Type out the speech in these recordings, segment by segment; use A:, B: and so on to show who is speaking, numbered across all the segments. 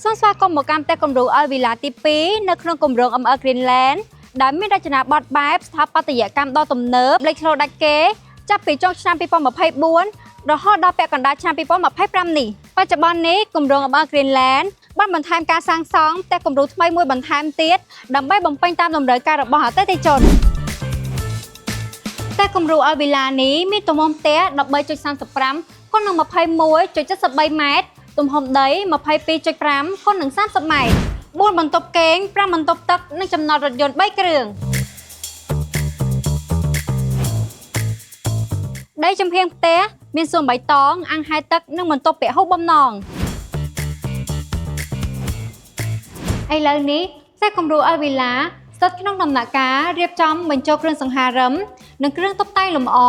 A: សូមស្វាគមន៍មកកាន់ផ្ទះគំរូ Alvilla ទី 2 នៅក្នុងគម្រោង ML Greenland ដែលមានរចនាបថបែបស្ថាបត្យកម្មដ៏ទំនើបលេចធ្លោដាច់គេចាប់ពីចុងឆ្នាំ2024រហូតដល់ពាក់កណ្ដាលឆ្នាំ2025នេះបច្ចុប្បន្ននេះគម្រោង ML Greenland បានបន្ថែមការសាងសង់ផ្ទះគំរូថ្មីមួយបន្ថែមទៀតដើម្បីបំពេញតាមតម្រូវការរបស់អតិថិជនផ្ទះគំរូ Alvilla នេះមានទំហំផ្ទះ 13.35 x 21.73 ម៉ែត្រទំហំដី 22.5 x 30 ម៉ែត្រ 4 បន្ទប់គេង 5 បន្ទប់ទឹក និងចំណតរថយន្ត 3 គ្រឿងដីចំហៀងផ្ទះមានសួនបៃតង អាងហែលទឹក និងបន្ទប់ពហុបំណងឥឡូវនេះផ្ទះគំរូ Alvilla ស្ថិតក្នុងដំណាក់កាលរៀបចំបញ្ចូលគ្រឿងសង្ហារឹមនិងគ្រឿងតុបតែងលម្អ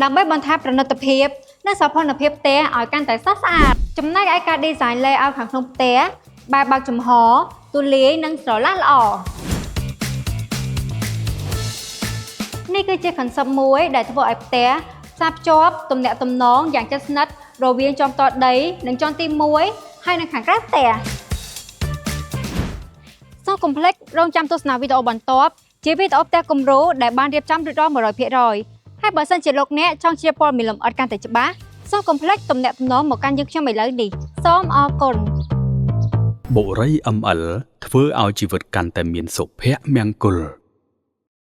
A: ដើម្បីបន្ថែមប្រណិតភាពនិងសោភ័ណភាពផ្ទះឲ្យកាន់តែស្រស់ស្អាតចំណែកឯការ design layout ខាងក្នុងផ្ទះបែបបើកចំហទូលាយនិងស្រឡះល្អនេះគឺជា concept មួយដែលធ្វើឲ្យផ្ទះផ្សារភ្ជាប់ទំនាក់ទំនងយ៉ាងជិតស្និទ្ធរវាងជាន់ផ្ទាល់ដីនិងជាន់ទី1ហើយនៅខាងក្រៅផ្ទះសូមកុំភ្លេចរងចាំទស្សនាវីដេអូបន្ទាប់ជាវីដេអូផ្ទះគំរូដែលបានរៀបចំរួចរាល់ 100% ហើយបើសិនជាលោកអ្នកចង់ជាព័ត៌មានលម្អិតកាន់តែច្បាស់សូមកុំភ្លេចទំនាក់ទំនងមកកាន់យើងខ្ញុំឥឡូវនេះសូមអរគុណ
B: បុរី ML ធ្វើឲ្យជីវិតកាន់តែមានសុភមង្គល